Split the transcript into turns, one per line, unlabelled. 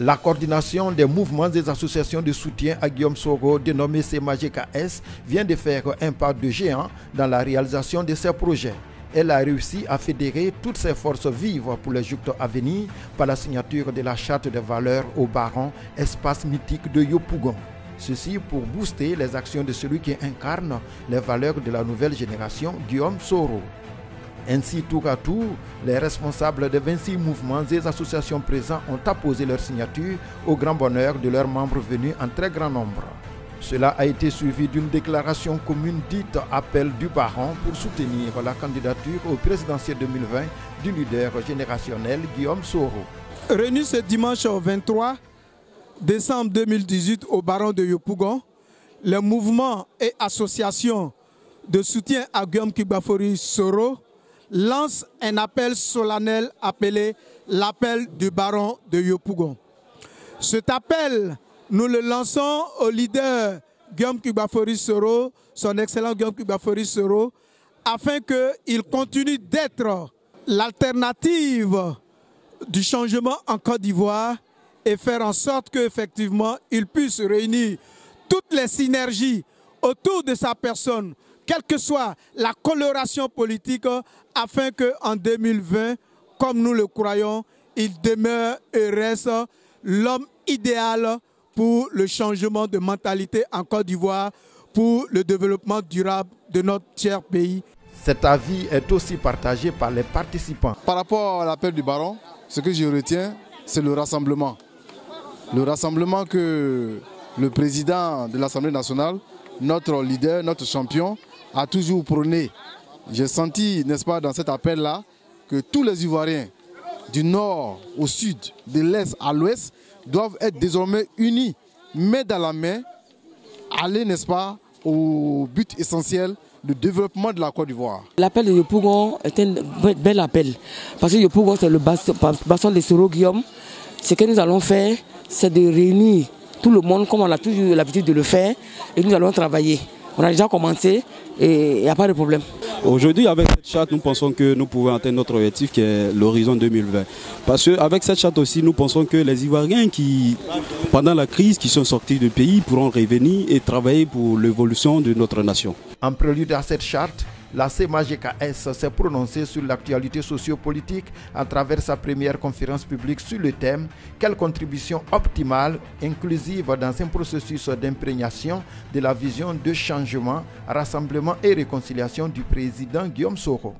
La coordination des mouvements des associations de soutien à Guillaume Soro, dénommée CMAGKS, vient de faire un pas de géant dans la réalisation de ces projets. Elle a réussi à fédérer toutes ses forces vives pour les jours à venir par la signature de la charte des valeurs au Baron, espace mythique de Yopougon. Ceci pour booster les actions de celui qui incarne les valeurs de la nouvelle génération, Guillaume Soro. Ainsi, tour à tour, les responsables des 26 mouvements et associations présents ont apposé leur signature au grand bonheur de leurs membres venus en très grand nombre. Cela a été suivi d'une déclaration commune dite Appel du Baron pour soutenir la candidature au présidentiel 2020 du leader générationnel Guillaume Soro.
Réunis ce dimanche 23 décembre 2018 au Baron de Yopougon, les mouvements et associations de soutien à Guillaume Kibafori Soro lancent un appel solennel appelé l'appel du Baron de Yopougon. Cet appel, nous le lançons au leader Guillaume Kibafori Soro, son excellent Guillaume Kibafori Soro, afin qu'il continue d'être l'alternative du changement en Côte d'Ivoire et faire en sorte qu'effectivement il puisse réunir toutes les synergies autour de sa personne, quelle que soit la coloration politique, afin qu'en 2020, comme nous le croyons, il demeure et reste l'homme idéal pour le changement de mentalité en Côte d'Ivoire, pour le développement durable de notre cher pays.
Cet avis est aussi partagé par les participants.
Par rapport à l'appel du Baron, ce que je retiens, c'est le rassemblement. Le rassemblement que le président de l'Assemblée nationale, notre leader, notre champion, a toujours prôné. J'ai senti, n'est-ce pas, dans cet appel-là, que tous les Ivoiriens, du nord au sud, de l'est à l'ouest, doivent être désormais unis, main dans la main, aller, n'est-ce pas, au but essentiel du développement de la Côte d'Ivoire.
L'appel de Yopougon est un bel appel, parce que Yopougon, c'est le bassin de Soro Guillaume. Ce que nous allons faire, c'est de réunir tout le monde, comme on a toujours l'habitude de le faire, et nous allons travailler. On a déjà commencé et il n'y a pas de problème.
Aujourd'hui, avec cette charte, nous pensons que nous pouvons atteindre notre objectif qui est l'horizon 2020. Parce qu'avec cette charte aussi, nous pensons que les Ivoiriens qui, pendant la crise, qui sont sortis du pays, pourront revenir et travailler pour l'évolution de notre nation.
En prélude à cette charte, la CMAGKS s'est prononcée sur l'actualité sociopolitique à travers sa première conférence publique sur le thème « Quelle contribution optimale, inclusive dans un processus d'imprégnation de la vision de changement, rassemblement et réconciliation du président Guillaume Soro ».